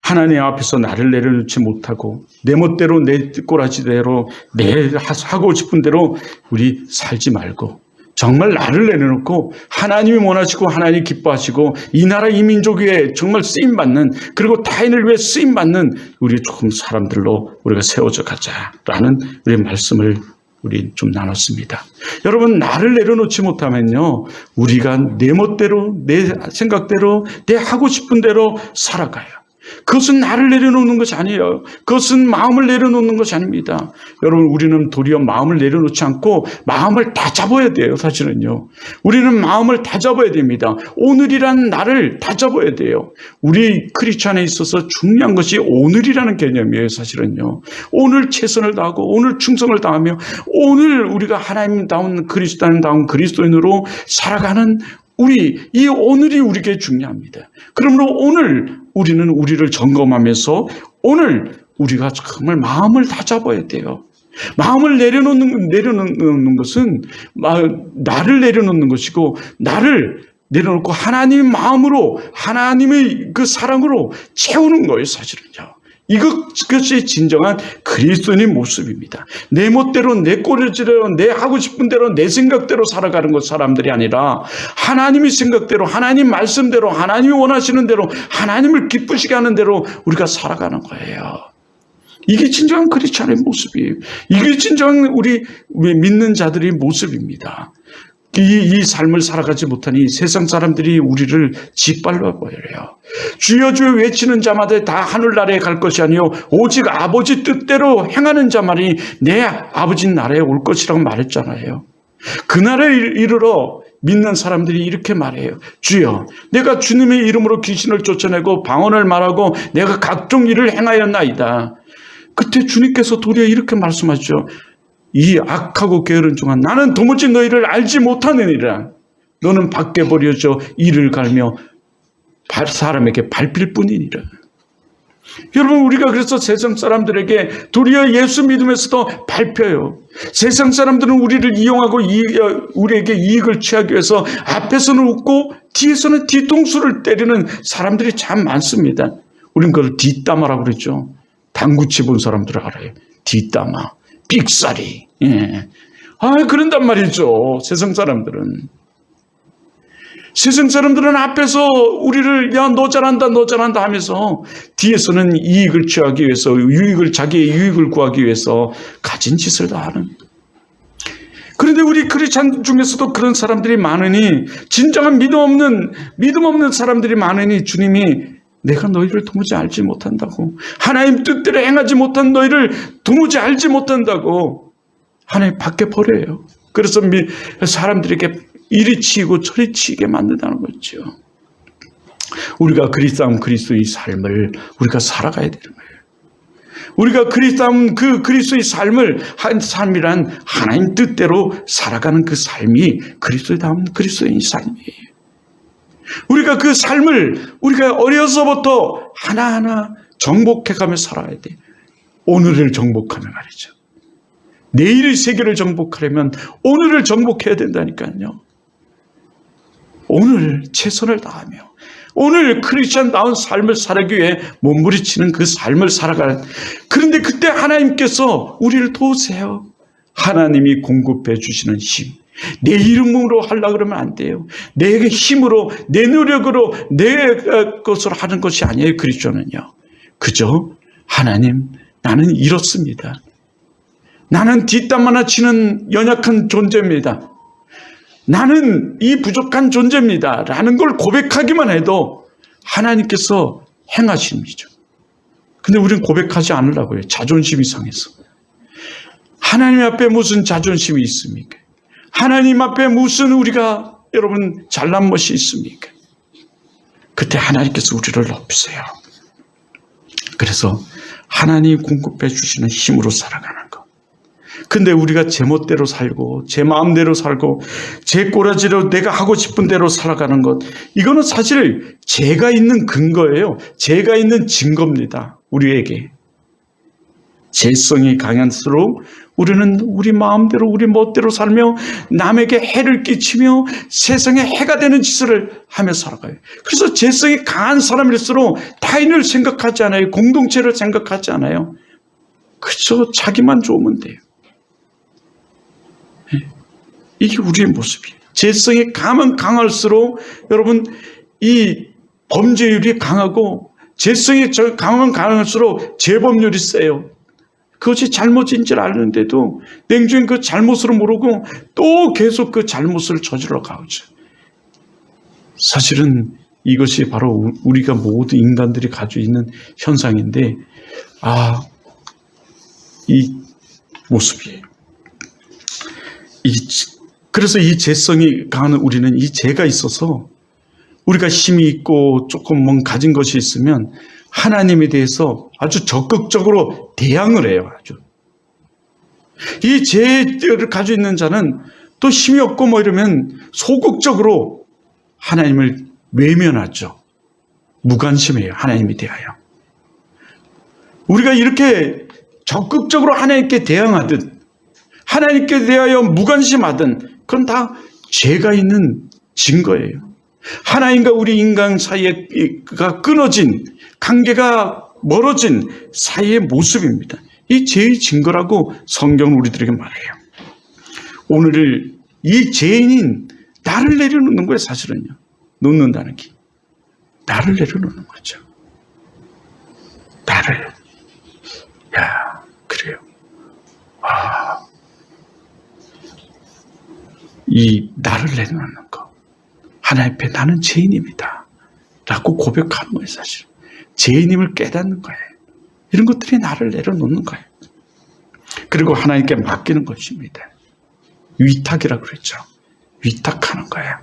하나님 앞에서 나를 내려놓지 못하고 내 멋대로 내 꼬라지대로 내 하고 싶은 대로 우리 살지 말고 정말 나를 내려놓고 하나님이 원하시고 하나님이 기뻐하시고 이 나라 이 민족 위에 정말 쓰임받는, 그리고 타인을 위해 쓰임받는 우리 조금 사람들로 우리가 세워져 가자라는 우리의 말씀을 우리 좀 나눴습니다. 여러분, 나를 내려놓지 못하면요, 우리가 내 멋대로 내 생각대로 내 하고 싶은 대로 살아가요. 그것은 나를 내려놓는 것이 아니에요. 그것은 마음을 내려놓는 것이 아닙니다. 여러분, 우리는 도리어 마음을 내려놓지 않고 마음을 다 잡아야 돼요. 사실은요, 우리는 마음을 다 잡아야 됩니다. 오늘이란 나를 다 잡아야 돼요. 우리 크리스찬에 있어서 중요한 것이 오늘이라는 개념이에요. 사실은요, 오늘 최선을 다하고 오늘 충성을 다하며 오늘 우리가 하나님다운 그리스도인다운 그리스도인으로 살아가는 이 오늘이 우리에게 중요합니다. 그러므로 오늘 우리는 우리를 점검하면서 오늘 우리가 정말 마음을 다 잡아야 돼요. 마음을 내려놓는 것은 나를 내려놓는 것이고, 나를 내려놓고 하나님의 마음으로, 하나님의 그 사랑으로 채우는 거예요. 사실은요, 이것이 진정한 그리스도인의 모습입니다. 내 멋대로, 내 꼬리대로, 내 하고 싶은 대로, 내 생각대로 살아가는 것 사람들이 아니라 하나님의 생각대로, 하나님 말씀대로, 하나님이 원하시는 대로, 하나님을 기쁘시게 하는 대로 우리가 살아가는 거예요. 이게 진정한 크리스찬의 모습이에요. 이게 진정한 우리 믿는 자들의 모습입니다. 이 삶을 살아가지 못하니 세상 사람들이 우리를 짓밟아버려요. 주여 주여 외치는 자마다 다 하늘나라에 갈 것이 아니요 오직 아버지 뜻대로 행하는 자만이 내 아버지 나라에 올 것이라고 말했잖아요. 그 나라에 이르러 믿는 사람들이 이렇게 말해요. 주여, 내가 주님의 이름으로 귀신을 쫓아내고 방언을 말하고 내가 각종 일을 행하였나이다. 그때 주님께서 도리어 이렇게 말씀하시죠. 이 악하고 게으른 종아, 나는 도무지 너희를 알지 못하느니라. 너는 밖에 버려져 이를 갈며 사람에게 밟힐 뿐이니라. 여러분, 우리가 그래서 세상 사람들에게 도리어 예수 믿으면서도 밟혀요. 세상 사람들은 우리를 이용하고 우리에게 이익을 취하기 위해서 앞에서는 웃고 뒤에서는 뒤통수를 때리는 사람들이 참 많습니다. 우리는 그걸 뒷담화라고 그랬죠. 당구치 본 사람들 알아요. 뒷담화, 삑사리. 예. 그런단 말이죠. 세상 사람들은 앞에서 우리를 너 잘한다 하면서 뒤에서는 이익을 취하기 위해서, 자기의 유익을 구하기 위해서 가진 짓을 다 하는. 그런데 우리 크리스찬 중에서도 그런 사람들이 많으니, 진정한 믿음 없는 사람들이 많으니 주님이 내가 너희를 도무지 알지 못한다고, 하나님 뜻대로 행하지 못한 너희를 도무지 알지 못한다고 하나님 밖에 버려요. 그래서 사람들에게 이리 치이고 저리 치게 만든다는 거죠. 우리가 그리스도의 삶을 우리가 살아가야 되는 거예요. 우리가 그리스도의 삶을 한 삶이란 하나님 뜻대로 살아가는 그 삶이 그리스도다운 그리스도인 삶이에요. 우리가 그 삶을 우리가 어려서부터 하나하나 정복해가며 살아야 돼. 오늘을 정복하며 말이죠. 내일의 세계를 정복하려면 오늘을 정복해야 된다니까요. 오늘 최선을 다하며 오늘 크리스찬다운 삶을 살기 위해 몸부림치는 그 삶을 살아가는. 그런데 그때 하나님께서 우리를 도우세요. 하나님이 공급해 주시는 힘. 내 이름으로 하려고 그러면 안 돼요. 내 힘으로, 내 노력으로, 내 것으로 하는 것이 아니에요. 그리스도는요, 그저 하나님, 나는 이렇습니다. 나는 뒷담 하나 치는 연약한 존재입니다. 나는 이 부족한 존재입니다 라는 걸 고백하기만 해도 하나님께서 행하십니다. 근데 우리는 고백하지 않으려고 해요. 자존심이 상해서. 하나님 앞에 무슨 자존심이 있습니까? 하나님 앞에 무슨 우리가 여러분 잘난 것이 있습니까? 그때 하나님께서 우리를 높이세요. 그래서 하나님이 공급해 주시는 힘으로 살아가는 것. 근데 우리가 제 멋대로 살고 제 마음대로 살고 제 꼬라지로 내가 하고 싶은 대로 살아가는 것, 이거는 사실 제가 있는 근거예요. 제가 있는 증거입니다. 우리에게. 죄성이 강할수록 우리는 우리 마음대로 우리 멋대로 살며 남에게 해를 끼치며 세상에 해가 되는 짓을 하며 살아가요. 그래서 죄성이 강한 사람일수록 타인을 생각하지 않아요. 공동체를 생각하지 않아요. 그저 자기만 좋으면 돼요. 이게 우리의 모습이에요. 죄성이 강하면 강할수록 여러분 이 범죄율이 강하고 죄성이 강하면 강할수록 재범률이 세요. 그것이 잘못인 줄 아는데도 냉정히 그 잘못을 모르고 또 계속 그 잘못을 저질러 가오죠. 사실은 이것이 바로 우리가 모두 인간들이 가지고 있는 현상인데 이 모습이에요. 그래서 이 죄성이 강한 우리는 이 죄가 있어서 우리가 힘이 있고 조금 뭔 가진 것이 있으면 하나님에 대해서 아주 적극적으로 대항을 해요. 아주. 이 죄를 가지고 있는 자는 또 힘이 없고 뭐 이러면 소극적으로 하나님을 외면하죠. 무관심해요. 하나님에 대하여. 우리가 이렇게 적극적으로 하나님께 대항하듯 하나님께 대하여 무관심하든 그건 다 죄가 있는 증거예요. 하나님과 우리 인간 사이가 끊어진 관계가 멀어진 사이의 모습입니다. 이 죄의 증거라고 성경은 우리들에게 말해요. 오늘 이 죄인인 나를 내려놓는 거예요. 사실은요. 놓는다는 게 나를 내려놓는 거죠. 나를. 그래요. 이 나를 내려놓는 거. 하나님 앞에 나는 죄인입니다. 라고 고백하는 거예요. 사실. 죄인임을 깨닫는 거예요. 이런 것들이 나를 내려놓는 거예요. 그리고 하나님께 맡기는 것입니다. 위탁이라고 그랬죠. 위탁하는 거예요.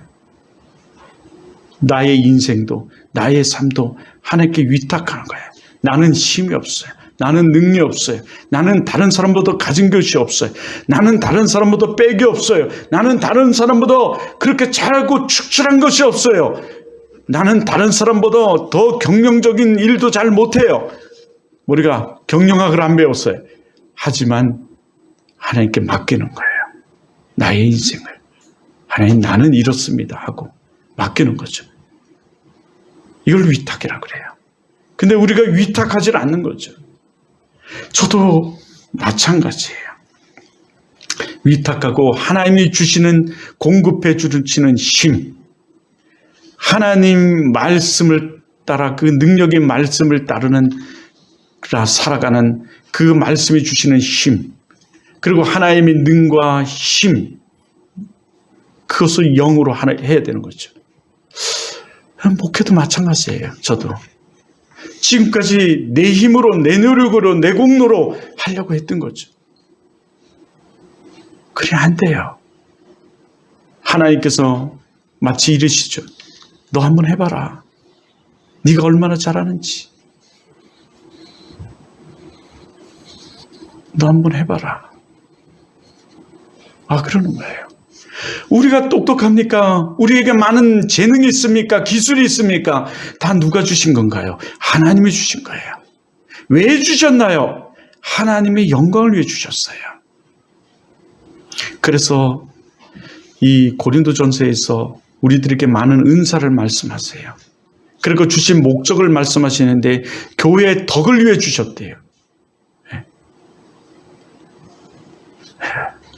나의 인생도 나의 삶도 하나님께 위탁하는 거예요. 나는 힘이 없어요. 나는 능력이 없어요. 나는 다른 사람보다 가진 것이 없어요. 나는 다른 사람보다 빽이 없어요. 나는 다른 사람보다 그렇게 잘하고 축출한 것이 없어요. 나는 다른 사람보다 더 경영적인 일도 잘 못해요. 우리가 경영학을 안 배웠어요. 하지만 하나님께 맡기는 거예요. 나의 인생을. 하나님 나는 이렇습니다 하고 맡기는 거죠. 이걸 위탁이라고 그래요. 근데 우리가 위탁하지 않는 거죠. 저도 마찬가지예요. 위탁하고 하나님이 주시는 공급해 주시는 힘, 하나님 말씀을 따라 그 능력의 말씀을 따르는 살아가는 그 말씀이 주시는 힘, 그리고 하나님의 능과 힘, 그것을 영으로 해야 되는 거죠. 목회도 마찬가지예요. 저도 지금까지 내 힘으로, 내 노력으로, 내 공로로 하려고 했던 거죠. 그래 안 돼요. 하나님께서 마치 이르시죠. 너 한번 해봐라. 네가 얼마나 잘하는지. 너 한번 해봐라. 그러는 거예요. 우리가 똑똑합니까? 우리에게 많은 재능이 있습니까? 기술이 있습니까? 다 누가 주신 건가요? 하나님이 주신 거예요. 왜 주셨나요? 하나님의 영광을 위해 주셨어요. 그래서 이 고린도전서에서 우리들에게 많은 은사를 말씀하세요. 그리고 주신 목적을 말씀하시는데 교회의 덕을 위해 주셨대요.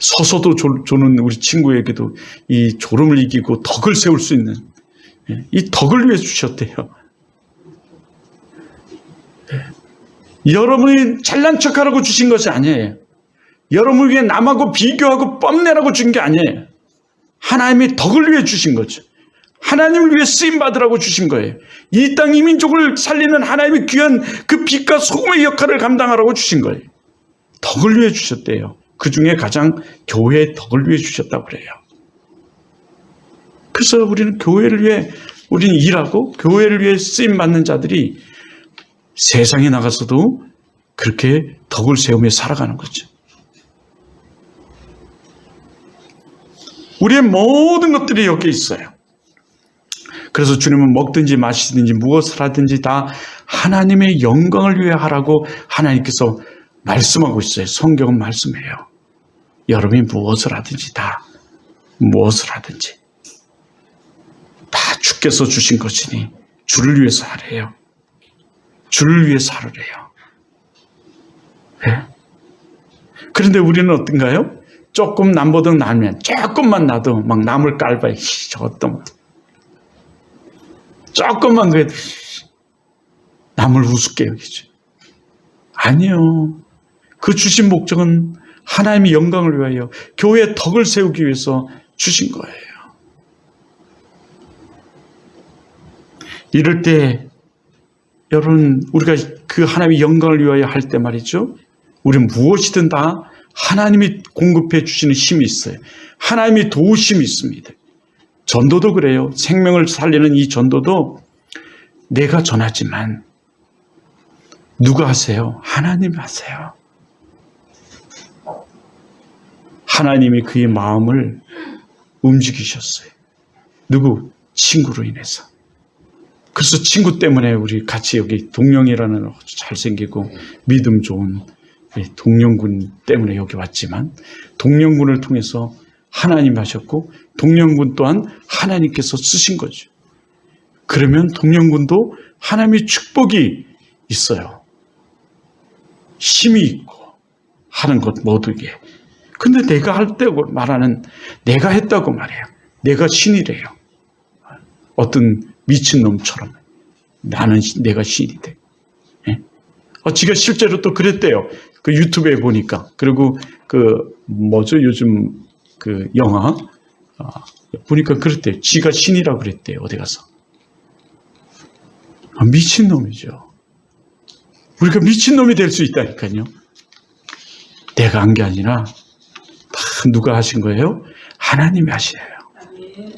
서서도 조는 우리 친구에게도 이 졸음을 이기고 덕을 세울 수 있는 이 덕을 위해 주셨대요. 여러분이 잘난 척하라고 주신 것이 아니에요. 여러분에게 남하고 비교하고 뽐내라고 준 게 아니에요. 하나님의 덕을 위해 주신 거죠. 하나님을 위해 쓰임받으라고 주신 거예요. 이 땅 이민족을 살리는 하나님의 귀한 그 빛과 소금의 역할을 감당하라고 주신 거예요. 덕을 위해 주셨대요. 그 중에 가장 교회의 덕을 위해 주셨다고 그래요. 그래서 우리는 교회를 위해 우리는 일하고 교회를 위해 쓰임받는 자들이 세상에 나가서도 그렇게 덕을 세우며 살아가는 거죠. 우리의 모든 것들이 여기 있어요. 그래서 주님은 먹든지 마시든지 무엇을 하든지 다 하나님의 영광을 위해 하라고 하나님께서 말씀하고 있어요. 성경은 말씀해요. 여러분이 무엇을 하든지 다 주께서 주신 것이니 주를 위해서 하래요. 주를 위해서 하루래요. 네? 그런데 우리는 어떤가요? 조금 남보다 나면 조금만 나도 막 남을 깔봐요. 저것도 조금만 그래도 남을 우습게 여기죠. 아니요. 그 주신 목적은 하나님의 영광을 위하여 교회의 덕을 세우기 위해서 주신 거예요. 이럴 때 여러분 우리가 그 하나님의 영광을 위하여 할 때 말이죠. 우리는 무엇이든 다 하나님이 공급해 주시는 힘이 있어요. 하나님이 도우심이 있습니다. 전도도 그래요. 생명을 살리는 이 전도도 내가 전하지만 누가 하세요? 하나님이 하세요. 하나님이 그의 마음을 움직이셨어요. 누구? 친구로 인해서. 그래서 친구 때문에 우리 같이 여기 동령이라는 잘생기고 믿음 좋은 동령군 때문에 여기 왔지만 동령군을 통해서 하나님이 하셨고 동령군 또한 하나님께서 쓰신 거죠. 그러면 동령군도 하나님의 축복이 있어요. 힘이 있고 하는 것 모두게. 근데 내가 할 때고 말하는 내가 했다고 말해요. 내가 신이래요. 어떤 미친놈처럼 나는 내가 신이 돼. 지가 실제로 또 그랬대요. 그 유튜브에 보니까. 그리고 요즘 그 영화 보니까 그랬대요. 지가 신이라고 그랬대요. 어디 가서. 미친놈이죠. 우리가 미친놈이 될 수 있다니까요. 내가 한 게 아니라 다 누가 하신 거예요? 하나님이 하시네요.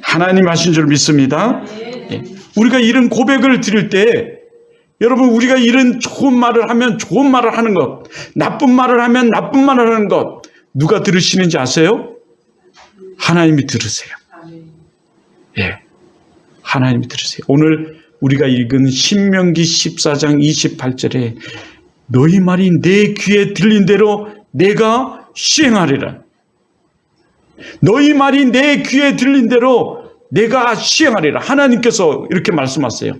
하나님이 하신 줄 믿습니다. 우리가 이런 고백을 드릴 때 여러분 우리가 이런 좋은 말을 하면 좋은 말을 하는 것, 나쁜 말을 하면 나쁜 말을 하는 것 누가 들으시는지 아세요? 하나님이 들으세요. 예, 하나님이 들으세요. 오늘 우리가 읽은 신명기 14장 28절에 너희 말이 내 귀에 들린 대로 내가 시행하리라. 너희 말이 내 귀에 들린 대로 내가 시행하리라. 하나님께서 이렇게 말씀하세요.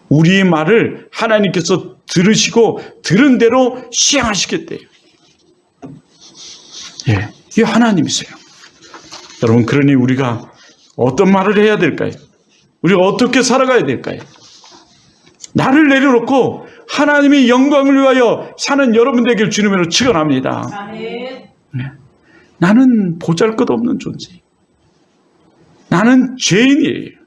우리의 말을 하나님께서 들으시고 들은 대로 시행하시겠대요. 예, 이게 하나님이세요. 여러분 그러니 우리가 어떤 말을 해야 될까요? 우리가 어떻게 살아가야 될까요? 나를 내려놓고 하나님의 영광을 위하여 사는 여러분들에게 주님으로 축원합니다. 네. 나는 보잘것없는 존재. 나는 죄인이에요.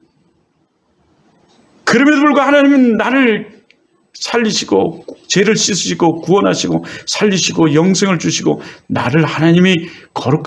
그럼에도 불구하고 하나님은 나를 살리시고 죄를 씻으시고 구원하시고 살리시고 영생을 주시고 나를 하나님이 거룩